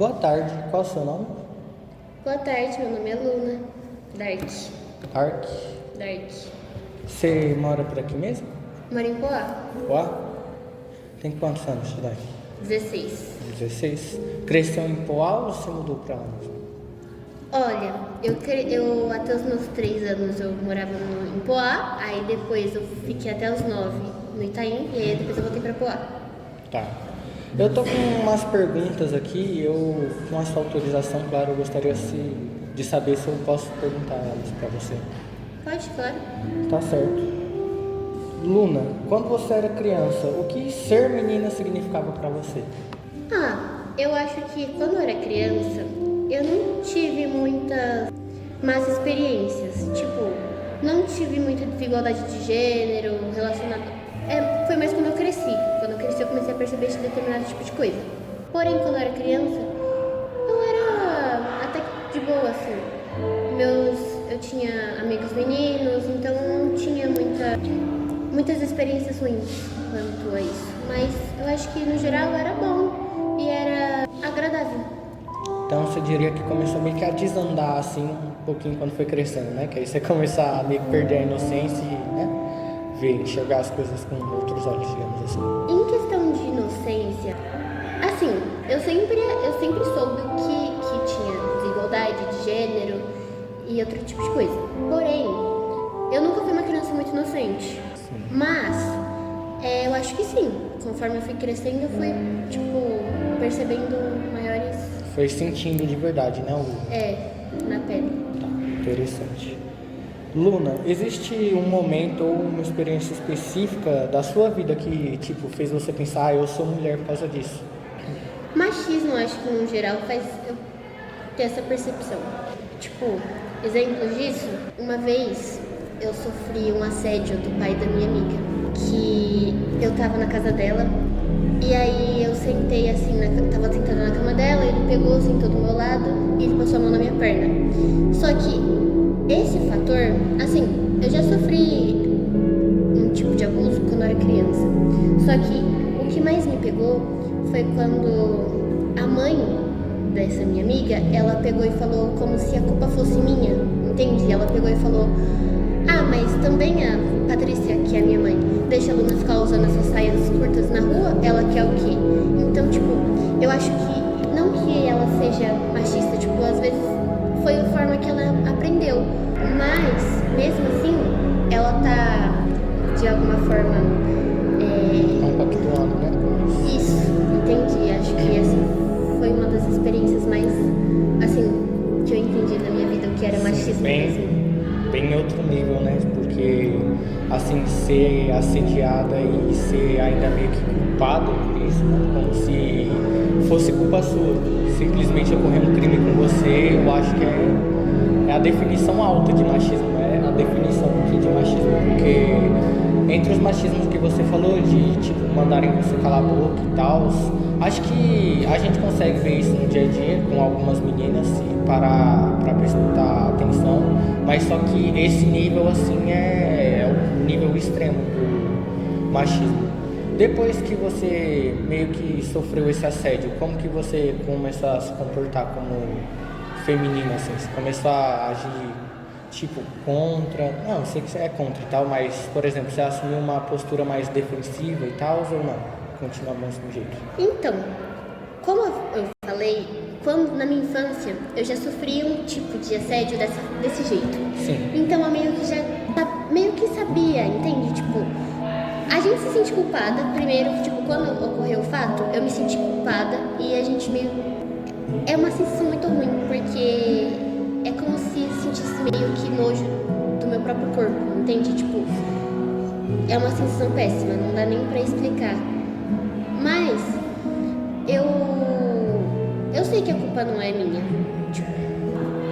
Boa tarde, qual é o seu nome? Boa tarde, meu nome é Luna. Dark. Ark. Dark. Você mora por aqui mesmo? Moro em Poá. Poá? Tem quantos anos de idade? 16. 16. Cresceu em Poá ou você mudou pra lá? Olha, eu até os meus 3 anos eu morava em Poá, aí depois eu fiquei até os 9 no Itaim, e aí depois eu voltei pra Poá. Tá. Eu tô com umas perguntas aqui, com a sua autorização, claro, eu gostaria de saber se eu posso perguntar elas pra você. Pode, claro. Tá certo. Luna, quando você era criança, o que ser menina significava pra você? Eu acho que quando eu era criança, eu não tive muitas más experiências. Tipo, não tive muita desigualdade de gênero relacionada. Foi mais quando eu cresci. Quando eu cresci, eu comecei a perceber esse determinado tipo de coisa. Porém, quando eu era criança, eu era até que de boa, assim. Eu tinha amigos meninos, então não tinha muitas experiências ruins quanto a isso. Mas eu acho que, no geral, era bom e era agradável. Então você diria que começou meio que a desandar assim um pouquinho quando foi crescendo, né? Que aí você começar a meio que perder a inocência e, né? Enxergar as coisas com outros olhos, digamos assim. Em questão de inocência, assim, eu sempre soube que tinha desigualdade de gênero e outro tipo de coisa. Porém, eu nunca fui uma criança muito inocente. Sim. Mas, eu acho que sim. Conforme eu fui crescendo, eu fui, percebendo maiores... Foi sentindo de verdade, né? na pele. Tá, interessante. Luna, existe um momento ou uma experiência específica da sua vida que, fez você pensar, eu sou mulher por causa disso? Machismo, acho que no geral faz eu ter essa percepção. Exemplos disso, uma vez eu sofri um assédio do pai da minha amiga, que eu tava na casa dela, e aí eu sentei assim, tava sentada na cama dela, ele pegou, sentou do meu lado e ele passou a mão na minha perna. Só que esse fator, assim, eu já sofri um tipo de abuso quando eu era criança. Só que o que mais me pegou foi quando a mãe dessa minha amiga, ela pegou e falou como se a culpa fosse minha, entende? Ela pegou e falou, mas também a Patrícia, que é a minha mãe, deixa a Luna ficar usando essas saias curtas na rua, ela quer o quê? Então, eu acho que, não que ela seja machista, às vezes foi a forma que ela aprendeu, mas, mesmo assim, ela tá, de alguma forma, Compactuando, né? Isso, entendi. Acho que foi uma das experiências mais, assim, que eu entendi na minha vida, o que era machismo mesmo. Bem outro nível, né? Porque, assim, ser assediada e ser ainda meio que culpado por isso, né? Como se fosse culpa sua. Simplesmente ocorrer um crime com você, eu acho que é a definição alta de machismo, é a definição aqui de machismo, porque entre os machismos que você falou, de mandarem você calar a boca e tal, acho que a gente consegue ver isso no dia a dia com algumas meninas e parar pra prestar atenção, mas só que esse nível assim é o nível extremo do machismo. Depois que você meio que sofreu esse assédio, como que você começou a se comportar como feminina, assim? Você começou a agir, contra... Não, eu sei que você é contra e tal, mas, por exemplo, você assumiu uma postura mais defensiva e tal, ou não? Continua do mesmo jeito? Então, como eu falei, na minha infância, eu já sofri um tipo de assédio desse jeito. Sim. Então, eu meio que sabia, entende? A gente se sente culpada, primeiro, quando ocorreu o fato, eu me senti culpada e a gente é uma sensação muito ruim, porque é como se sentisse meio que nojo do meu próprio corpo, entende? É uma sensação péssima, não dá nem pra explicar. Mas, eu sei que a culpa não é minha.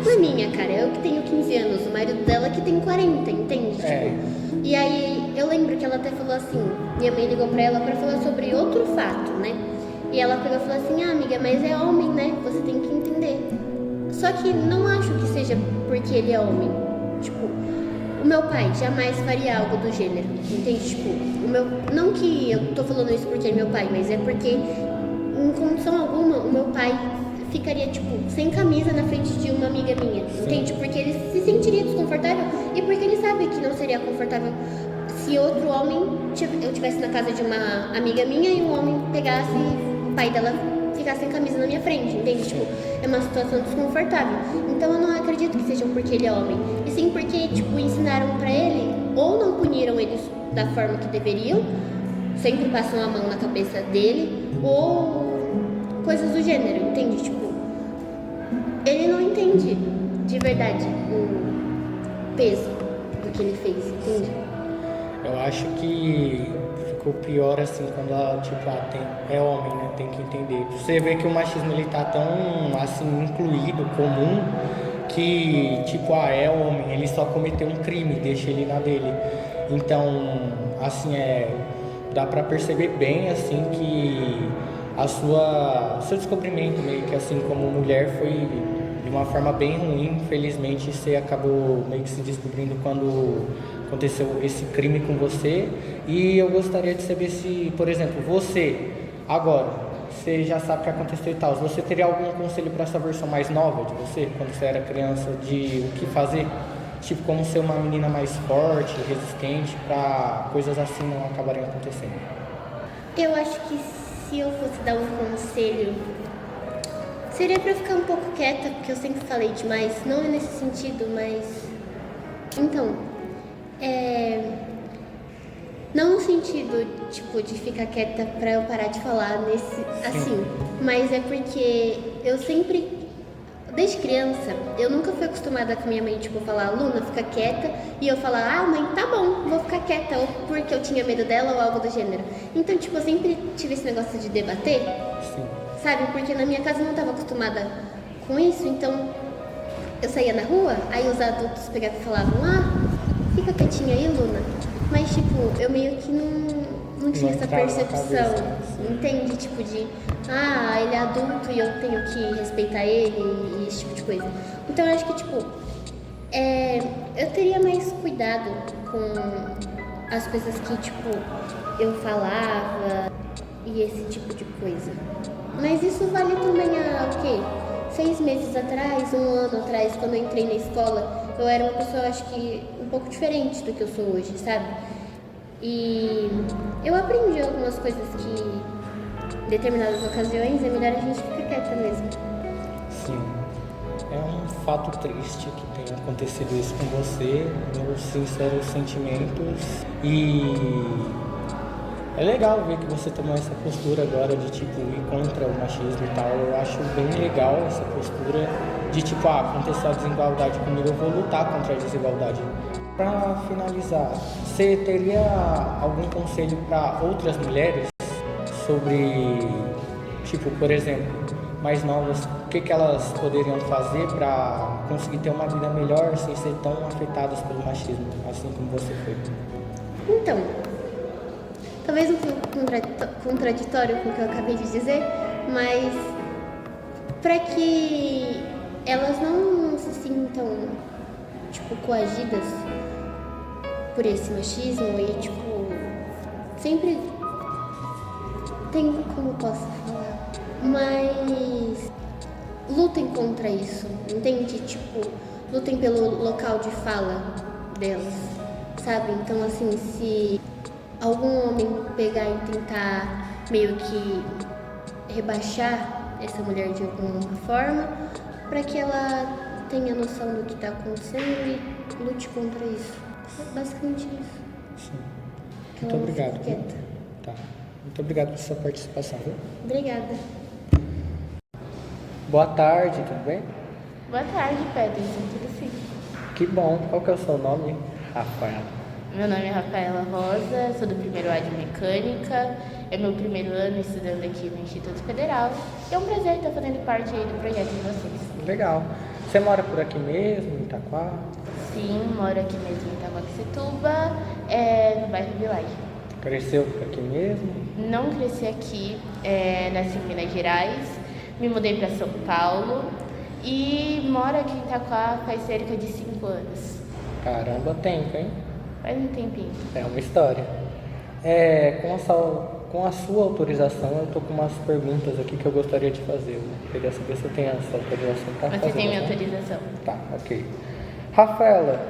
Não é minha, cara, eu que tenho 15 anos, o marido dela que tem 40, entende? E aí, eu lembro que ela até falou assim, minha mãe ligou pra ela pra falar sobre outro fato, né? E ela pegou e falou assim, amiga, mas é homem, né? Você tem que entender. Só que não acho que seja porque ele é homem. O meu pai jamais faria algo do gênero, entende? Não que eu tô falando isso porque é meu pai, mas é porque, em condição alguma, o meu pai ficaria, tipo, sem camisa na frente de uma amiga minha, entende? Porque ele se sentiria desconfortável e porque ele sabe que não seria confortável se outro homem, eu estivesse na casa de uma amiga minha e um homem pegasse, o pai dela ficasse sem camisa na minha frente, entende? Tipo, é uma situação desconfortável. Então eu não acredito que seja porque ele é homem, e sim porque, tipo, ensinaram pra ele, ou não puniram ele da forma que deveriam, sempre passam a mão na cabeça dele, ou coisas do gênero, entende? Tipo, ele não entende de verdade o peso do que ele fez, entende? Eu acho que ficou pior assim quando ela, tipo, é homem, né? Tem que entender. Você vê que o machismo ele tá tão assim incluído, comum, que tipo, é homem, ele só cometeu um crime, deixa ele na dele. Então, assim, dá pra perceber bem assim que seu descobrimento meio que assim como mulher foi de uma forma bem ruim. Infelizmente você acabou meio que se descobrindo quando aconteceu esse crime com você. E eu gostaria de saber se, por exemplo, você já sabe o que aconteceu e tal, você teria algum conselho para essa versão mais nova de você, quando você era criança, de o que fazer? Tipo, como ser uma menina mais forte, resistente, para coisas assim não acabarem acontecendo. Eu acho que se eu fosse dar um conselho, seria pra eu ficar um pouco quieta, porque eu sempre falei demais, não é nesse sentido, mas... Então, não no sentido, tipo, de ficar quieta pra eu parar de falar assim, mas é porque eu sempre... Desde criança, eu nunca fui acostumada com minha mãe, tipo, falar, Luna, fica quieta, e eu falar, mãe, tá bom, vou ficar quieta, ou porque eu tinha medo dela ou algo do gênero. Então, tipo, eu sempre tive esse negócio de debater, sabe? Porque na minha casa eu não tava acostumada com isso, então eu saía na rua, aí os adultos pegavam e falavam, fica quietinha aí, Luna. Mas, tipo, eu meio que não tinha essa percepção, entende? Tipo de, ele é adulto e eu tenho que respeitar ele e esse tipo de coisa. Então eu acho que, tipo, eu teria mais cuidado com as coisas que, tipo, eu falava e esse tipo de coisa. Mas isso vale também o quê? 6 meses atrás, 1 ano atrás, quando eu entrei na escola, eu era uma pessoa, acho que, um pouco diferente do que eu sou hoje, sabe? E eu aprendi algumas coisas que, em determinadas ocasiões, é melhor a gente ficar quieta mesmo. Sim. É um fato triste que tenha acontecido isso com você, meus sinceros sentimentos. E é legal ver que você tomou essa postura agora de, tipo, ir contra o machismo e tal. Eu acho bem legal essa postura de, tipo, aconteceu a desigualdade comigo, eu vou lutar contra a desigualdade. Para finalizar, você teria algum conselho para outras mulheres sobre, tipo, por exemplo, mais novas, o que elas poderiam fazer para conseguir ter uma vida melhor sem ser tão afetadas pelo machismo, assim como você foi? Então, talvez um pouco contraditório com o que eu acabei de dizer, mas para que elas não se sintam, tipo, coagidas por esse machismo e, tipo, sempre tem como posso falar, mas lutem contra isso, entende? Tipo, lutem pelo local de fala delas, sabe? Então, assim, se algum homem pegar e tentar meio que rebaixar essa mulher de alguma forma, para que ela tenha noção do que está acontecendo e lute contra isso. É basicamente isso. Sim. Muito obrigado. Tá. Muito obrigado por sua participação. Viu? Obrigada. Boa tarde, tudo bem? Boa tarde, Peterson, tudo sim? Que bom. Qual que é o seu nome? Rafael. Meu nome é Rafaela Rosa, sou do primeiro A de Mecânica, é meu primeiro ano estudando aqui no Instituto Federal. É um prazer estar fazendo parte aí do projeto de vocês. Legal. Você mora por aqui mesmo, em Itaquá? Sim, moro aqui mesmo em Itaquaquecetuba, no bairro Village. Cresceu por aqui mesmo? Não cresci aqui, nasci em Minas Gerais, me mudei para São Paulo e moro aqui em Itaquá faz cerca de 5 anos. Caramba, tempo, hein? Faz um tempinho. É uma história. com a sua autorização, eu tô com umas perguntas aqui que eu gostaria de fazer. Eu queria saber se eu tenho essa autorização para fazer. Você tem minha né? autorização. Tá, ok. Rafaela,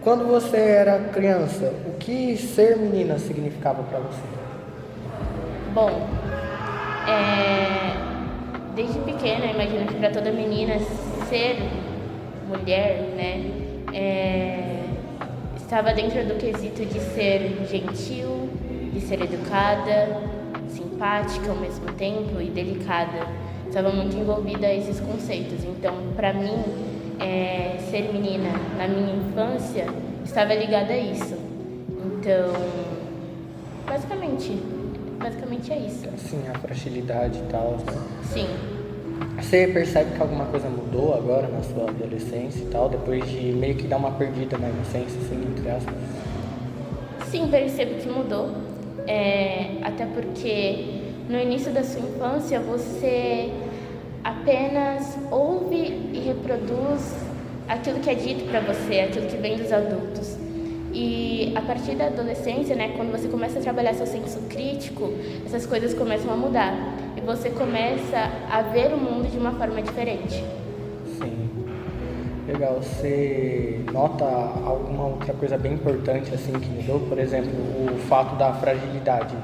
quando você era criança, o que ser menina significava para você? Bom, desde pequena, eu imagino que para toda menina ser mulher, né, estava dentro do quesito de ser gentil, de ser educada, simpática ao mesmo tempo e delicada. Estava muito envolvida a esses conceitos. Então, para mim, ser menina na minha infância estava ligada a isso. Então, basicamente é isso. Sim, a fragilidade e tal. Né? Sim. Você percebe que alguma coisa mudou agora na sua adolescência e tal, depois de meio que dar uma perdida na inocência, assim, entre aspas? Sim, percebo que mudou. Até porque no início da sua infância você apenas ouve e reproduz aquilo que é dito para você, aquilo que vem dos adultos. E a partir da adolescência, né, quando você começa a trabalhar seu senso crítico, essas coisas começam a mudar. E você começa a ver o mundo de uma forma diferente. Sim. Legal. Você nota alguma outra coisa bem importante assim que mudou? Por exemplo, o fato da fragilidade,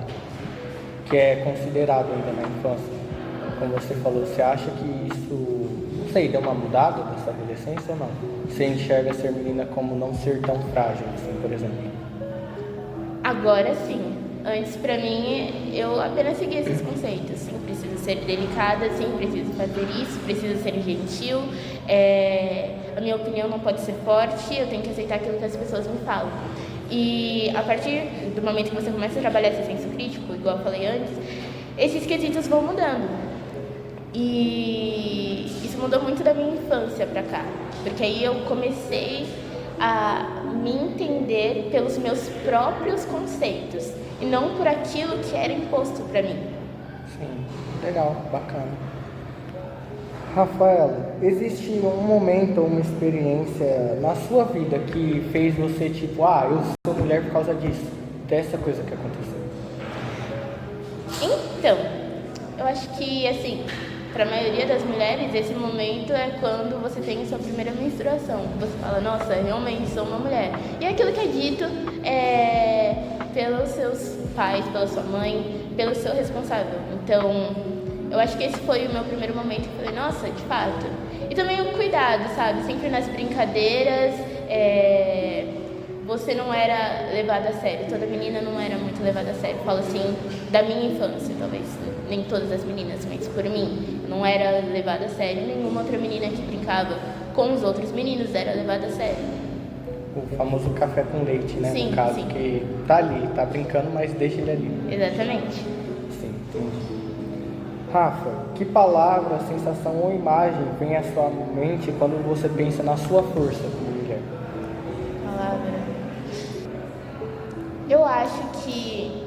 que é considerado ainda na infância. Como você falou, você acha que isso, não sei, deu uma mudada nessa adolescência ou não? Você enxerga ser menina como não ser tão frágil, assim, por exemplo? Agora sim. Antes, pra mim, eu apenas seguia esses conceitos. Sim, preciso ser delicada, sim, preciso fazer isso, preciso ser gentil. A minha opinião não pode ser forte, eu tenho que aceitar aquilo que as pessoas me falam. E a partir do momento que você começa a trabalhar esse senso crítico, igual eu falei antes, esses quesitos vão mudando. E isso mudou muito da minha infância pra cá, porque aí eu comecei a me entender pelos meus próprios conceitos e não por aquilo que era imposto pra mim. Sim, legal, bacana. Rafaela, existe um momento ou uma experiência na sua vida que fez você tipo, eu sou mulher por causa disso, dessa coisa que aconteceu? Então, eu acho que, assim, para a maioria das mulheres, esse momento é quando você tem a sua primeira menstruação. Você fala, nossa, realmente sou uma mulher. E aquilo que é dito pelos seus pais, pela sua mãe, pelo seu responsável. Então, eu acho que esse foi o meu primeiro momento que eu falei, nossa, de fato. E também o cuidado, sabe? Sempre nas brincadeiras, você não era levada a sério. Toda menina não era muito levada a sério. Falo assim, da minha infância, talvez. Nem todas as meninas, mas por mim. Eu não era levada a sério. Nenhuma outra menina que brincava com os outros meninos era levada a sério. O famoso café com leite, né? Sim, no caso, sim. Que tá ali, tá brincando, mas deixa ele ali. Exatamente. Sim, entendi. Rafa, que palavra, sensação ou imagem vem à sua mente quando você pensa na sua força como mulher? Palavra. Eu acho que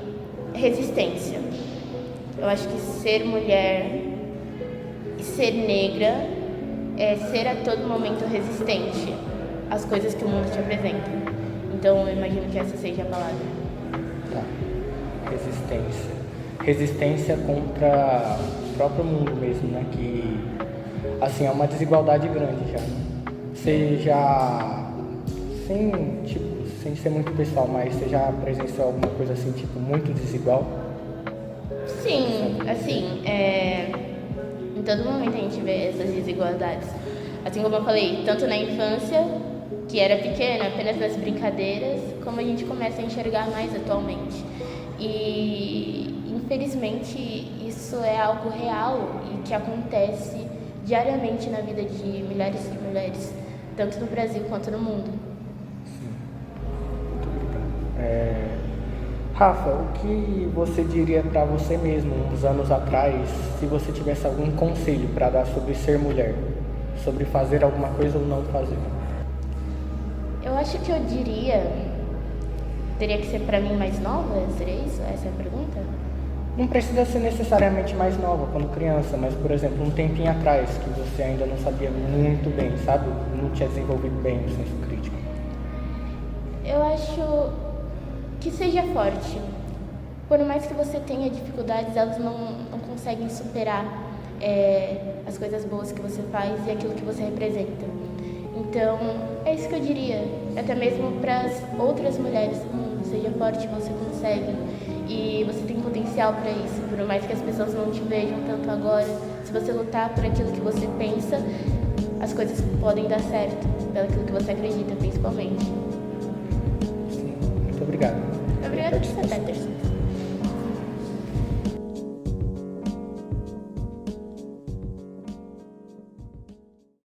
resistência. Eu acho que ser mulher e ser negra é ser a todo momento resistente às coisas que o mundo te apresenta. Então eu imagino que essa seja a palavra. Tá. Resistência. Resistência contra o próprio mundo mesmo, né? Que, assim, é uma desigualdade grande já, né? Você já, sem ser muito pessoal, mas você já presenciou alguma coisa assim, tipo, muito desigual? Sim, assim, em todo momento a gente vê essas desigualdades. Assim como eu falei, tanto na infância, que era pequena, apenas nas brincadeiras, como a gente começa a enxergar mais atualmente. E, infelizmente, isso é algo real e que acontece diariamente na vida de milhares de mulheres, tanto no Brasil quanto no mundo. Sim. Rafa, o que você diria para você mesmo uns anos atrás, se você tivesse algum conselho para dar sobre ser mulher, sobre fazer alguma coisa ou não fazer? Eu acho que eu diria, teria que ser para mim mais nova, seria isso? Essa é a pergunta? Não precisa ser necessariamente mais nova, quando criança, mas, por exemplo, um tempinho atrás, que você ainda não sabia muito bem, sabe? Não tinha desenvolvido bem o senso crítico. Eu acho que seja forte. por mais que você tenha dificuldades, elas não conseguem superar as coisas boas que você faz e aquilo que você representa. Então, é isso que eu diria, até mesmo para as outras mulheres do mundo. Seja forte, você consegue, e você tem potencial para isso, por mais que as pessoas não te vejam tanto agora. Se você lutar por aquilo que você pensa, as coisas podem dar certo, pelo que você acredita, principalmente.